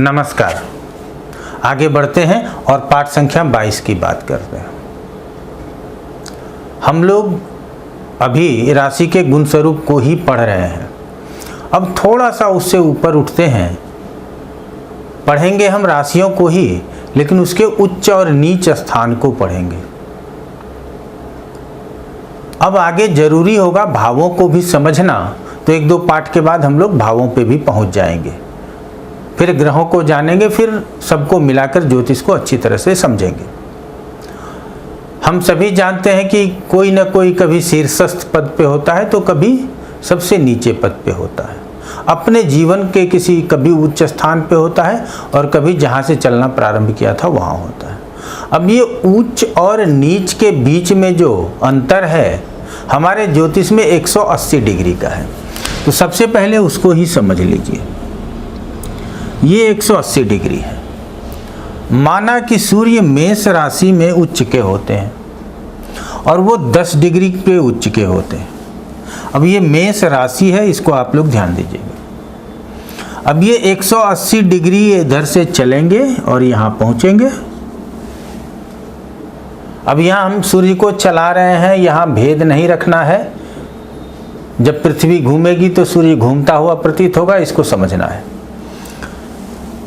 नमस्कार। आगे बढ़ते हैं और पाठ संख्या 22 की बात करते हैं। हम लोग अभी राशि के गुण स्वरूप को ही पढ़ रहे हैं। अब थोड़ा सा उससे ऊपर उठते हैं, पढ़ेंगे हम राशियों को ही, लेकिन उसके उच्च और नीच स्थान को पढ़ेंगे। अब आगे जरूरी होगा भावों को भी समझना, तो एक दो पाठ के बाद हम लोग भावों पे भी पहुंच जाएंगे, फिर ग्रहों को जानेंगे, फिर सबको मिलाकर ज्योतिष को अच्छी तरह से समझेंगे। हम सभी जानते हैं कि कोई न कोई कभी शीर्षस्थ पद पे होता है तो कभी सबसे नीचे पद पे होता है। अपने जीवन के किसी कभी उच्च स्थान पे होता है और कभी जहाँ से चलना प्रारंभ किया था वहाँ होता है। अब ये उच्च और नीच के बीच में जो अंतर है हमारे ज्योतिष में 180 डिग्री का है। तो सबसे पहले उसको ही समझ लीजिए। ये 180 डिग्री है। माना कि सूर्य मेष राशि में उच्च के होते हैं और वो 10 डिग्री पे उच्च के होते हैं। अब ये मेष राशि है, इसको आप लोग ध्यान दीजिएगा। अब ये 180 डिग्री इधर से चलेंगे और यहाँ पहुँचेंगे। अब यहाँ हम सूर्य को चला रहे हैं, यहाँ भेद नहीं रखना है। जब पृथ्वी घूमेगी तो सूर्य घूमता हुआ प्रतीत होगा, इसको समझना है।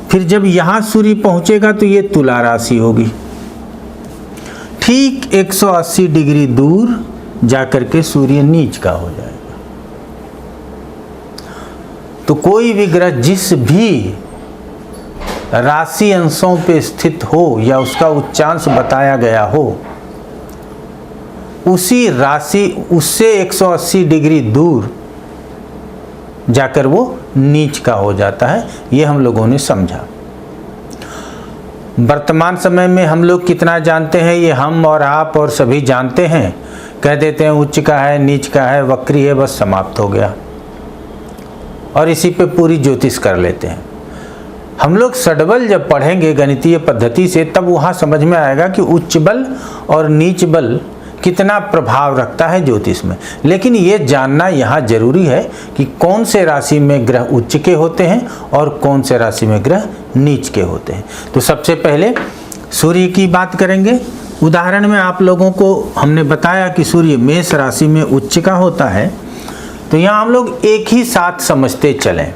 फिर जब यहाँ सूर्य पहुँचेगा तो ये तुला राशि होगी। ठीक 180 डिग्री दूर जाकर के सूर्य नीच का हो जाएगा। तो कोई भी ग्रह जिस भी राशि अंशों पे स्थित हो या उसका उच्चांश बताया गया हो, उसी राशि उससे 180 डिग्री दूर जाकर वो नीच का हो जाता है। ये हम लोगों ने समझा। वर्तमान समय में हम लोग कितना जानते हैं, ये हम और आप और सभी जानते हैं। कह देते हैं उच्च का है, नीच का है, वक्री है, बस समाप्त हो गया, और इसी पे पूरी ज्योतिष कर लेते हैं। हम लोग षड्बल जब पढ़ेंगे गणितीय पद्धति से, तब वहाँ समझ में आएगा कि उच्च बल और नीच बल कितना प्रभाव रखता है ज्योतिष में। लेकिन ये जानना यहाँ जरूरी है कि कौन से राशि में ग्रह उच्च के होते हैं और कौन से राशि में ग्रह नीच के होते हैं। तो सबसे पहले सूर्य की बात करेंगे। उदाहरण में आप लोगों को हमने बताया कि सूर्य मेष राशि में उच्च का होता है, तो यहाँ हम लोग एक ही साथ समझते चलें।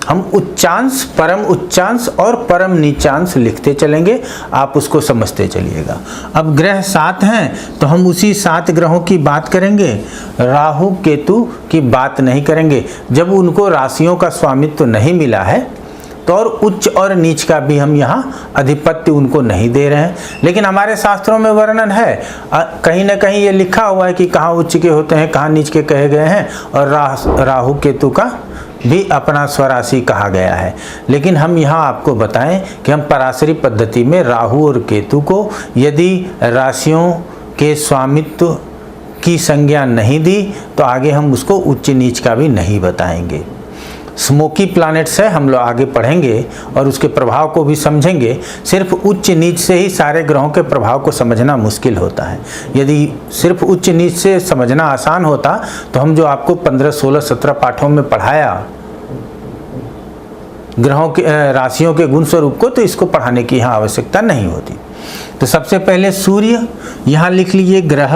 हम उच्चांश, परम उच्चांश और परम नीचांश लिखते चलेंगे, आप उसको समझते चलिएगा। अब ग्रह 7 हैं तो हम उसी 7 ग्रहों की बात करेंगे, राहु केतु की बात नहीं करेंगे। जब उनको राशियों का स्वामित्व नहीं मिला है तो और उच्च और नीच का भी हम यहाँ अधिपत्य उनको नहीं दे रहे हैं। लेकिन हमारे शास्त्रों में वर्णन है, कहीं ना कहीं ये लिखा हुआ है कि कहाँ उच्च के होते हैं, कहाँ नीच के कहे गए हैं, और राहु केतु का भी अपना स्वराशि कहा गया है। लेकिन हम यहाँ आपको बताएं कि हम पराशरी पद्धति में राहु और केतु को यदि राशियों के स्वामित्व की संज्ञा नहीं दी तो आगे हम उसको उच्च नीच का भी नहीं बताएंगे। स्मोकी प्लैनेट्स है, हम लोग आगे पढ़ेंगे और उसके प्रभाव को भी समझेंगे। सिर्फ उच्च नीच से ही सारे ग्रहों के प्रभाव को समझना मुश्किल होता है। यदि सिर्फ उच्च नीच से समझना आसान होता तो हम जो आपको 15, 16, 17 पाठों में पढ़ाया ग्रहों के राशियों के गुण स्वरूप को, तो इसको पढ़ाने की यहाँ आवश्यकता नहीं होती। तो सबसे पहले सूर्य, यहाँ लिख लीजिए ग्रह,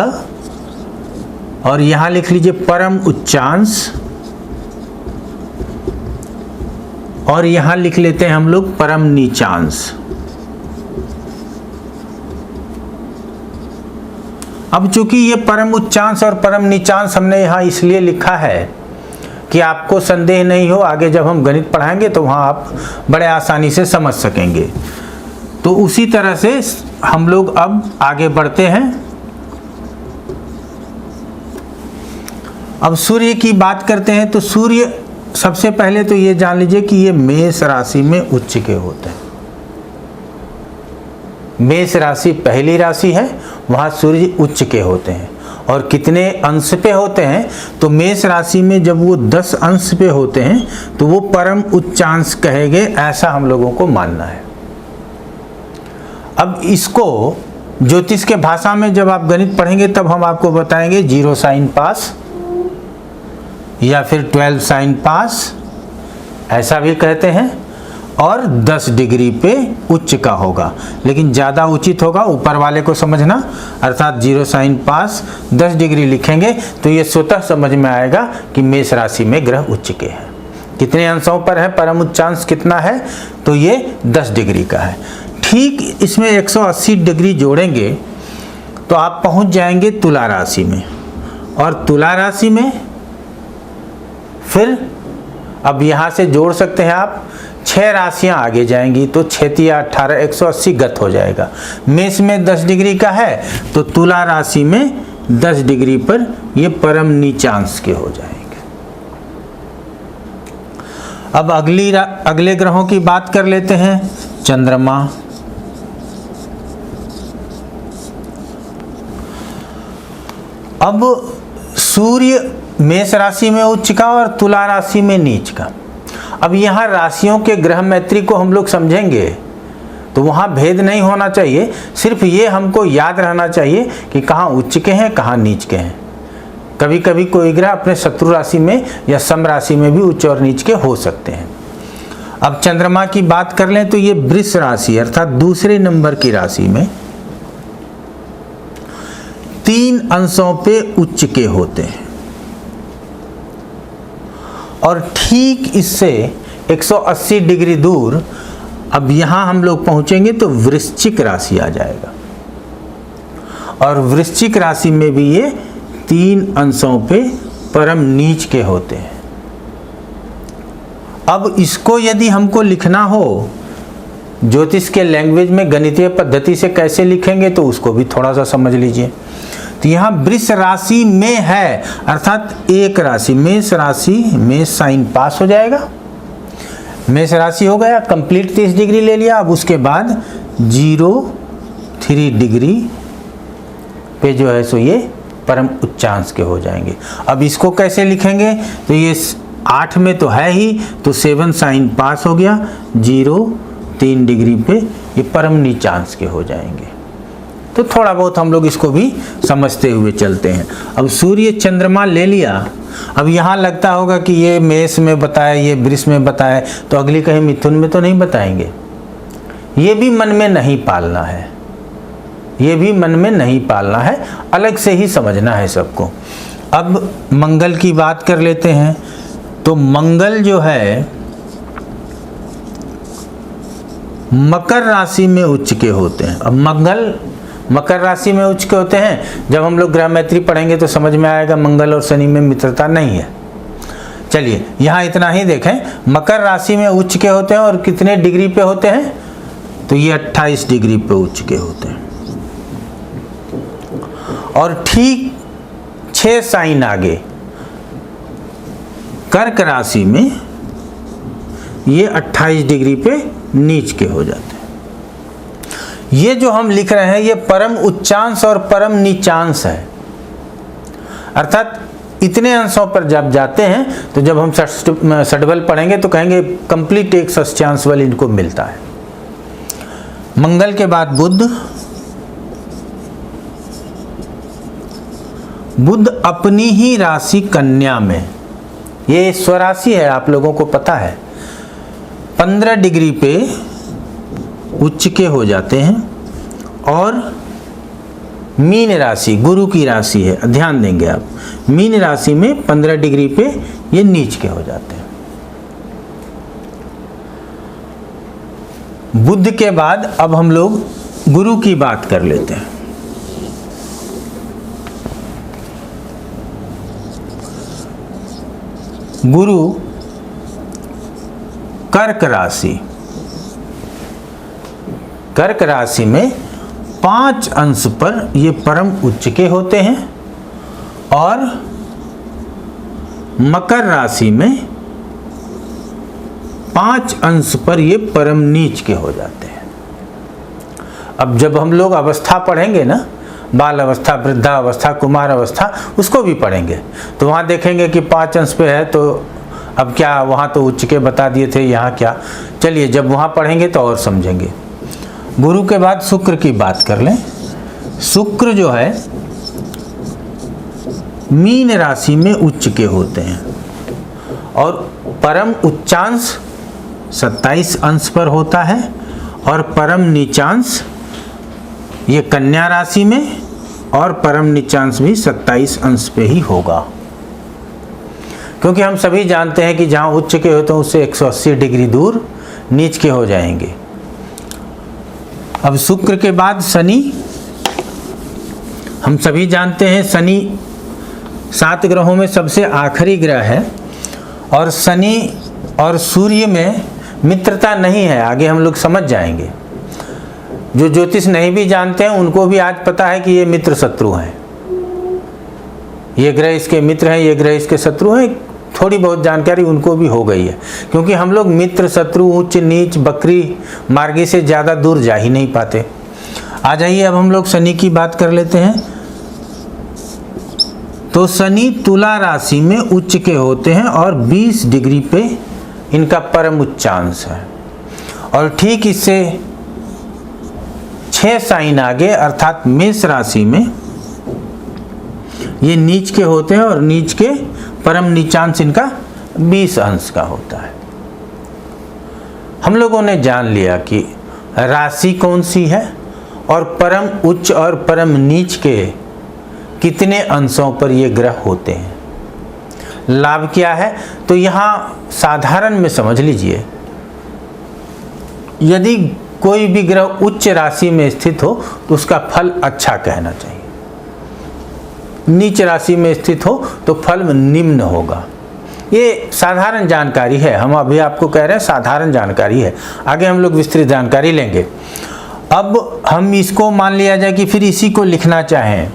और यहाँ लिख लीजिए परम उच्चांश, और यहां लिख लेते हैं हम लोग परम नीचांश। अब चूंकि ये परम उच्चांश और परम नीचांश हमने यहां इसलिए लिखा है कि आपको संदेह नहीं हो, आगे जब हम गणित पढ़ाएंगे तो वहां आप बड़े आसानी से समझ सकेंगे। तो उसी तरह से हम लोग अब आगे बढ़ते हैं। अब सूर्य की बात करते हैं। तो सूर्य सबसे पहले तो ये जान लीजिए कि ये मेष राशि में उच्च के होते हैं। मेष राशि पहली राशि है, वहाँ सूर्य उच्च के होते हैं। और कितने अंश पे होते हैं, तो मेष राशि में जब वो 10 अंश पे होते हैं तो वो परम उच्चांश कहेंगे, ऐसा हम लोगों को मानना है। अब इसको ज्योतिष के भाषा में जब आप गणित पढ़ेंगे तब हम आपको बताएंगे 0 साइन पास या फिर 12 साइन पास, ऐसा भी कहते हैं। और 10 डिग्री पे उच्च का होगा, लेकिन ज़्यादा उचित होगा ऊपर वाले को समझना, अर्थात 0 साइन पास 10 डिग्री लिखेंगे तो ये स्वतः समझ में आएगा कि मेष राशि में ग्रह उच्च के हैं। कितने अंशों पर है, परम उच्चांश कितना है, तो ये 10 डिग्री का है। ठीक इसमें 180 डिग्री जोड़ेंगे तो आप पहुंच जाएंगे तुला राशि में, और तुला राशि में फिर अब यहाँ से जोड़ सकते हैं आप 6 राशियाँ आगे जाएंगी, तो 6 या 18 180 गत हो जाएगा। मेष में 10 डिग्री का है तो तुला राशि में 10 डिग्री पर ये परम नीचांश के हो जाएंगे। अब अगले ग्रहों की बात कर लेते हैं। चंद्रमा, अब सूर्य मेष राशि में उच्च का और तुला राशि में नीच का। अब यहाँ राशियों के ग्रह मैत्री को हम लोग समझेंगे तो वहाँ भेद नहीं होना चाहिए, सिर्फ ये हमको याद रहना चाहिए कि कहाँ उच्च के हैं कहाँ नीच के हैं। कभी कभी कोई ग्रह अपने शत्रु राशि में या सम राशि में भी उच्च और नीच के हो सकते हैं। अब चंद्रमा की बात कर लें तो ये वृष राशि अर्थात दूसरे नंबर की राशि में 3 अंशों पे उच्च के होते हैं, और ठीक इससे 180 डिग्री दूर अब यहाँ हम लोग पहुँचेंगे तो वृश्चिक राशि आ जाएगा, और वृश्चिक राशि में भी ये 3 अंशों पे परम नीच के होते हैं। अब इसको यदि हमको लिखना हो ज्योतिष के लैंग्वेज में गणितीय पद्धति से कैसे लिखेंगे तो उसको भी थोड़ा सा समझ लीजिए। तो यहाँ वृष राशि में है अर्थात एक राशि, मेष राशि में साइन पास हो जाएगा, मेष राशि हो गया कंप्लीट 30 डिग्री ले लिया। अब उसके बाद 0-3 डिग्री पे जो है सो ये परम उच्चांश के हो जाएंगे। अब इसको कैसे लिखेंगे तो ये 8 में तो है ही, तो 7 साइन पास हो गया, 0-3 डिग्री पे ये परम नीचांश के हो जाएंगे। तो थोड़ा बहुत हम लोग इसको भी समझते हुए चलते हैं। अब सूर्य चंद्रमा ले लिया, अब यहाँ लगता होगा कि ये मेष में बताया ये वृष में बताया, तो अगली कहीं मिथुन में तो नहीं बताएंगे। ये भी मन में नहीं पालना है, ये भी मन में नहीं पालना है, अलग से ही समझना है सबको। अब मंगल की बात कर लेते हैं। तो मंगल जो है मकर राशि में उच्च के होते हैं। अब मंगल मकर राशि में उच्च के होते हैं, जब हम लोग ग्रह मैत्री पढ़ेंगे तो समझ में आएगा मंगल और शनि में मित्रता नहीं है। चलिए यहाँ इतना ही देखें, मकर राशि में उच्च के होते हैं और कितने डिग्री पे होते हैं तो ये 28 डिग्री पे उच्च के होते हैं, और ठीक 6 साइन आगे कर्क राशि में ये 28 डिग्री पे नीच के हो जाते हैं। ये जो हम लिख रहे हैं ये परम उच्चांश और परम नीचांश है, अर्थात इतने अंशों पर जब जाते हैं तो जब हम षड्बल पढ़ेंगे तो कहेंगे कंप्लीट एक षष्ठ्यांश बल इनको मिलता है। मंगल के बाद बुध अपनी ही राशि कन्या में, ये स्वराशि है आप लोगों को पता है, 15 डिग्री पे उच्च के हो जाते हैं, और मीन राशि गुरु की राशि है, ध्यान देंगे आप, मीन राशि में 15 डिग्री पे ये नीच के हो जाते हैं। बुध के बाद अब हम लोग गुरु की बात कर लेते हैं। गुरु कर्क राशि, कर्क राशि में 5 अंश पर ये परम उच्च के होते हैं, और मकर राशि में 5 अंश पर ये परम नीच के हो जाते हैं। अब जब हम लोग अवस्था पढ़ेंगे ना, बाल अवस्था, वृद्धा अवस्था, कुमार अवस्था, उसको भी पढ़ेंगे तो वहाँ देखेंगे कि 5 अंश पे है, तो अब क्या वहाँ तो उच्च के बता दिए थे, यहाँ क्या। चलिए जब वहाँ पढ़ेंगे तो और समझेंगे। गुरु के बाद शुक्र की बात कर लें। शुक्र जो है मीन राशि में उच्च के होते हैं, और परम उच्चांश 27 अंश पर होता है और परम नीचांश ये कन्या राशि में, और परम नीचांश भी 27 अंश पे ही होगा, क्योंकि हम सभी जानते हैं कि जहाँ उच्च के होते हैं उससे 180 डिग्री दूर नीच के हो जाएंगे। अब शुक्र के बाद शनि, हम सभी जानते हैं शनि 7 ग्रहों में सबसे आखिरी ग्रह है, और शनि और सूर्य में मित्रता नहीं है, आगे हम लोग समझ जाएंगे। जो ज्योतिष नहीं भी जानते हैं उनको भी आज पता है कि ये मित्र शत्रु हैं, ये ग्रह इसके मित्र हैं, ये ग्रह इसके शत्रु हैं। थोड़ी बहुत जानकारी उनको भी हो गई है, क्योंकि हम लोग मित्र शत्रु उच्च नीच बकरी मार्गी से ज़्यादा दूर जा ही नहीं पाते। आ जाइए अब हम लोग शनि की बात कर लेते हैं। तो शनि तुला राशि में उच्च के होते हैं और 20 डिग्री पे इनका परम उच्चांश है, और ठीक इससे 6 साइन आगे अर्थात मेष राशि में ये नीच के होते हैं, और नीच के परम नीचांश इनका 20 अंश का होता है। हम लोगों ने जान लिया कि राशि कौन सी है और परम उच्च और परम नीच के कितने अंशों पर ये ग्रह होते हैं, लाभ क्या है। तो यहाँ साधारण में समझ लीजिए, यदि कोई भी ग्रह उच्च राशि में स्थित हो तो उसका फल अच्छा कहना चाहिए, नीच राशि में स्थित हो तो फल निम्न होगा। ये साधारण जानकारी है, हम अभी आपको कह रहे हैं साधारण जानकारी है, आगे हम लोग विस्तृत जानकारी लेंगे। अब हम इसको मान लिया जाए कि फिर इसी को लिखना चाहें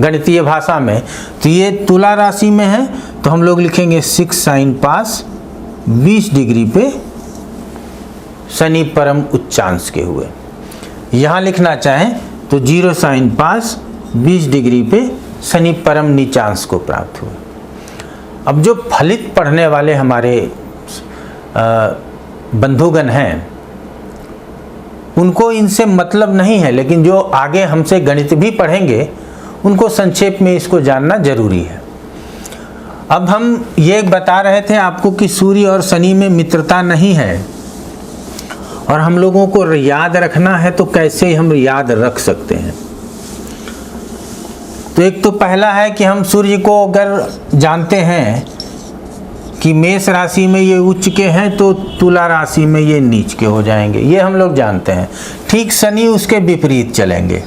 गणितीय भाषा में, तो ये तुला राशि में है तो हम लोग लिखेंगे 6 साइन पास 20 डिग्री पे शनि परम उच्चांश के हुए। यहाँ लिखना चाहें तो 0 साइन पास 20 डिग्री पे शनि परम नीचांश को प्राप्त हुए। अब जो फलित पढ़ने वाले हमारे बंधुगण हैं उनको इनसे मतलब नहीं है, लेकिन जो आगे हमसे गणित भी पढ़ेंगे उनको संक्षेप में इसको जानना जरूरी है। अब हम ये बता रहे थे आपको कि सूर्य और शनि में मित्रता नहीं है, और हम लोगों को याद रखना है तो कैसे हम याद रख सकते हैं। तो एक तो पहला है कि हम सूर्य को अगर जानते हैं कि मेष राशि में ये उच्च के हैं तो तुला राशि में ये नीच के हो जाएंगे, ये हम लोग जानते हैं। ठीक शनि उसके विपरीत चलेंगे,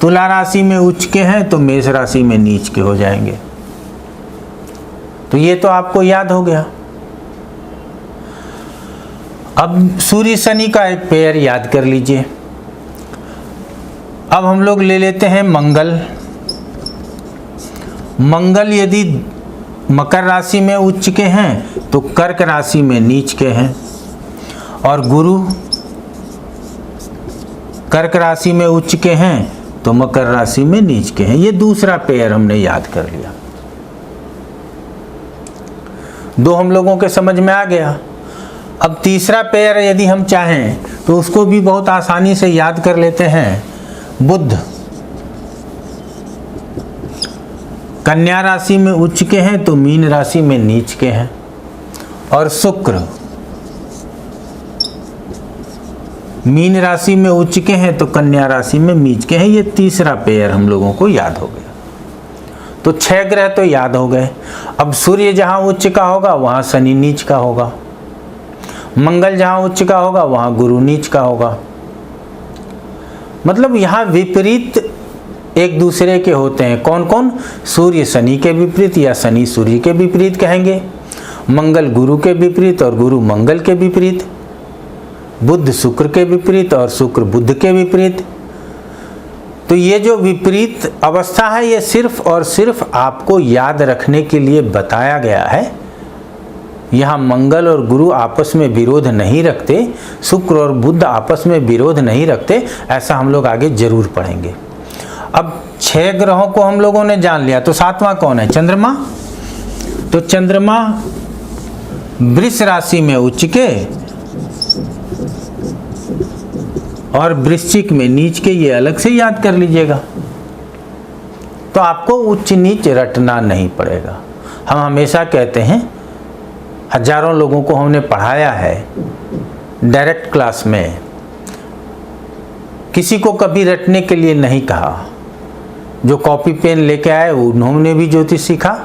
तुला राशि में उच्च के हैं तो मेष राशि में नीच के हो जाएंगे। तो ये तो आपको याद हो गया। अब सूर्य शनि का एक पेयर याद कर लीजिए। अब हम लोग ले लेते हैं मंगल। मंगल यदि मकर राशि में उच्च के हैं तो कर्क राशि में नीच के हैं, और गुरु कर्क राशि में उच्च के हैं तो मकर राशि में नीच के हैं। ये दूसरा पेयर हमने याद कर लिया। 2 हम लोगों के समझ में आ गया। अब तीसरा पेयर यदि हम चाहें तो उसको भी बहुत आसानी से याद कर लेते हैं। बुध कन्या राशि में उच्च के हैं तो मीन राशि में नीच के हैं, और शुक्र मीन राशि में उच्च के हैं तो कन्या राशि में नीच के हैं। ये तीसरा पेयर हम लोगों को याद हो गया। तो 6 ग्रह तो याद हो गए। अब सूर्य जहां उच्च का होगा वहां शनि नीच का होगा, मंगल जहां उच्च का होगा वहां गुरु नीच का होगा। मतलब यहाँ विपरीत एक दूसरे के होते हैं। कौन कौन? सूर्य शनि के विपरीत या शनि सूर्य के विपरीत कहेंगे, मंगल गुरु के विपरीत और गुरु मंगल के विपरीत, बुध शुक्र के विपरीत और शुक्र बुध के विपरीत। तो ये जो विपरीत अवस्था है ये सिर्फ और सिर्फ आपको याद रखने के लिए बताया गया है। यहाँ मंगल और गुरु आपस में विरोध नहीं रखते, शुक्र और बुध आपस में विरोध नहीं रखते, ऐसा हम लोग आगे जरूर पढ़ेंगे। अब 6 ग्रहों को हम लोगों ने जान लिया, तो 7वां कौन है? चंद्रमा। तो चंद्रमा वृष राशि में उच्च के और वृश्चिक में नीच के, ये अलग से याद कर लीजिएगा। तो आपको उच्च नीच रटना नहीं पड़ेगा। हम हमेशा कहते हैं हजारों लोगों को हमने पढ़ाया है डायरेक्ट क्लास में, किसी को कभी रटने के लिए नहीं कहा। जो कॉपी पेन लेके आए उन्होंने भी ज्योतिष सीखा,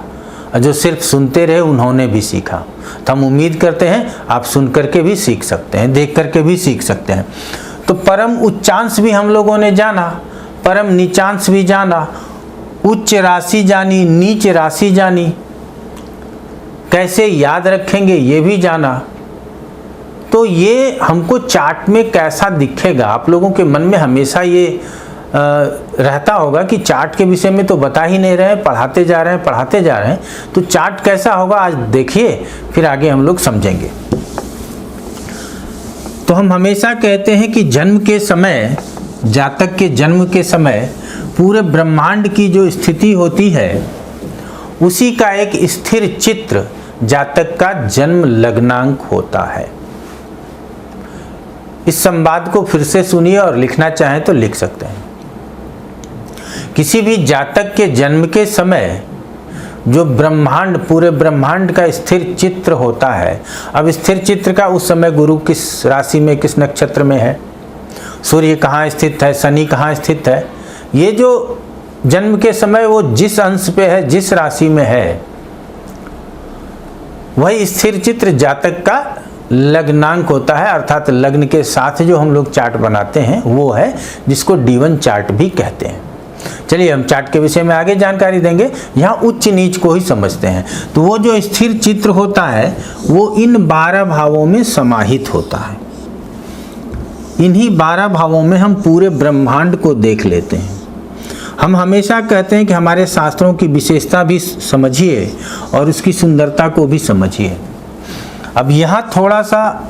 और जो सिर्फ सुनते रहे उन्होंने भी सीखा। तो हम उम्मीद करते हैं आप सुन करके भी सीख सकते हैं, देख करके भी सीख सकते हैं। तो परम उच्चांश भी हम लोगों ने जाना, परम नीचांश भी जाना, उच्च राशि जानी, नीच राशि जानी, कैसे याद रखेंगे ये भी जाना। तो ये हमको चार्ट में कैसा दिखेगा, आप लोगों के मन में हमेशा ये रहता होगा कि चार्ट के विषय में तो बता ही नहीं रहे, पढ़ाते जा रहे हैं, तो चार्ट कैसा होगा आज देखिए, फिर आगे हम लोग समझेंगे। तो हम हमेशा कहते हैं कि जन्म के समय, जातक के जन्म के समय पूरे ब्रह्मांड की जो स्थिति होती है उसी का एक स्थिर चित्र जातक का जन्म लग्नांक होता है। इस संवाद को फिर से सुनिए और लिखना चाहें तो लिख सकते हैं। किसी भी जातक के जन्म के समय जो ब्रह्मांड, पूरे ब्रह्मांड का स्थिर चित्र होता है। अब स्थिर चित्र का उस समय गुरु किस राशि में, किस नक्षत्र में है, सूर्य कहाँ स्थित है, शनि कहाँ स्थित है, ये जो जन्म के समय वो जिस अंश पे है, जिस राशि में है, वही स्थिर चित्र जातक का लग्नांक होता है। अर्थात लग्न के साथ जो हम लोग चार्ट बनाते हैं वो है जिसको D1 चार्ट भी कहते हैं। चलिए हम चार्ट के विषय में आगे जानकारी देंगे, यहाँ उच्च नीच को ही समझते हैं। तो वो जो स्थिर चित्र होता है वो इन 12 भावों में समाहित होता है। इन्हीं 12 भावों में हम पूरे ब्रह्मांड को देख लेते हैं। हम हमेशा कहते हैं कि हमारे शास्त्रों की विशेषता भी समझिए और उसकी सुंदरता को भी समझिए। अब यहाँ थोड़ा सा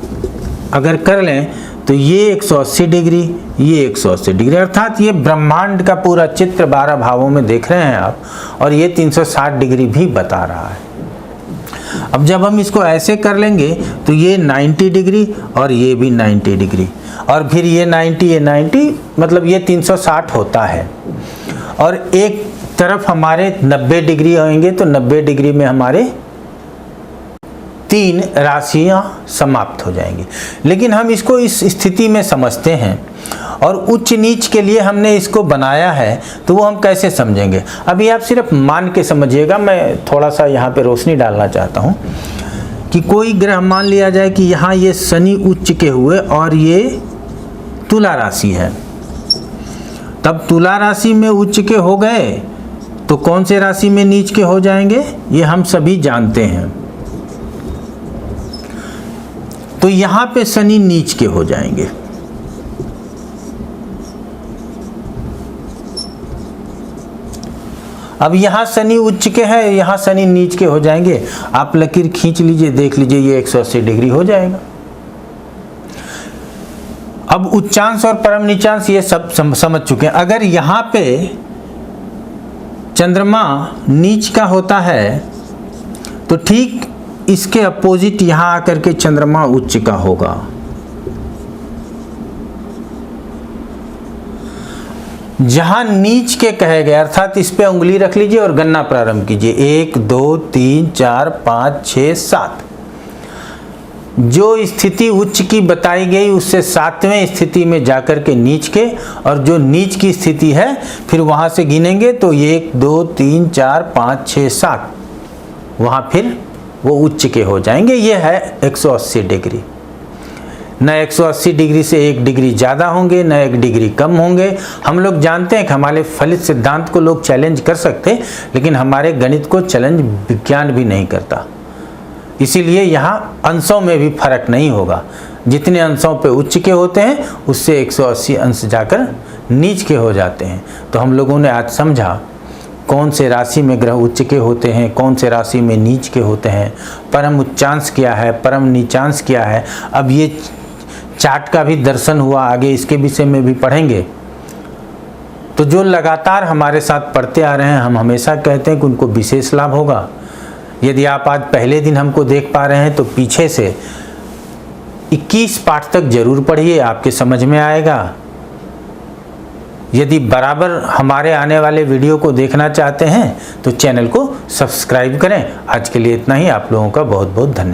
अगर कर लें तो ये 180 डिग्री, ये 180 डिग्री, अर्थात ये ब्रह्मांड का पूरा चित्र 12 भावों में देख रहे हैं आप, और ये 360 डिग्री भी बता रहा है। अब जब हम इसको ऐसे कर लेंगे तो ये 90 डिग्री और ये भी 90 डिग्री, और फिर ये 90, ये 90, मतलब ये 360 होता है। और एक तरफ हमारे 90 डिग्री होंगे, तो 90 डिग्री में हमारे 3 राशियां समाप्त हो जाएंगी। लेकिन हम इसको इस स्थिति में समझते हैं और उच्च नीच के लिए हमने इसको बनाया है, तो वो हम कैसे समझेंगे। अभी आप सिर्फ मान के समझिएगा, मैं थोड़ा सा यहाँ पे रोशनी डालना चाहता हूँ कि कोई ग्रह मान लिया जाए कि यहाँ ये शनि उच्च के हुए और ये तुला राशि है। तब तुला राशि में उच्च के हो गए तो कौन से राशि में नीच के हो जाएंगे, ये हम सभी जानते हैं। तो यहाँ पे शनि नीच के हो जाएंगे। अब यहाँ शनि उच्च के है, यहाँ शनि नीच के हो जाएंगे। आप लकीर खींच लीजिए, देख लीजिए, ये 180 डिग्री हो जाएगा। अब उच्चांश और परम नीचांश ये सब समझ चुके हैं। अगर यहाँ पे चंद्रमा नीच का होता है तो ठीक इसके अपोजिट यहाँ आकर के चंद्रमा उच्च का होगा। जहां नीच के कहे गए, अर्थात इस पे उंगली रख लीजिए और गणना प्रारंभ कीजिए। 1 2 3 4 5 6 7, जो स्थिति उच्च की बताई गई उससे 7वें स्थिति में जाकर के नीच के, और जो नीच की स्थिति है फिर वहां से गिनेंगे तो 1 2 3 4 5 6 7, वहां फिर वो उच्च के हो जाएंगे। ये है 180 डिग्री। न 180 डिग्री से 1 डिग्री ज़्यादा होंगे, न 1 डिग्री कम होंगे। हम लोग जानते हैं कि हमारे फलित सिद्धांत को लोग चैलेंज कर सकते, लेकिन हमारे गणित को चैलेंज विज्ञान भी नहीं करता। इसीलिए यहाँ अंशों में भी फर्क नहीं होगा। जितने अंशों पे उच्च के होते हैं उससे 180 अंश जाकर नीच के हो जाते हैं। तो हम लोगों ने आज समझा कौन से राशि में ग्रह उच्च के होते हैं, कौन से राशि में नीच के होते हैं, परम उच्चांश क्या है, परम नीचांश क्या है। अब ये चार्ट का भी दर्शन हुआ, आगे इसके विषय में भी पढ़ेंगे। तो जो लगातार हमारे साथ पढ़ते आ रहे हैं, हम हमेशा कहते हैं कि उनको विशेष लाभ होगा। यदि आप आज पहले दिन हमको देख पा रहे हैं तो पीछे से 21 पाठ तक जरूर पढ़िए, आपके समझ में आएगा। यदि बराबर हमारे आने वाले वीडियो को देखना चाहते हैं तो चैनल को सब्सक्राइब करें। आज के लिए इतना ही। आप लोगों का बहुत बहुत धन्यवाद।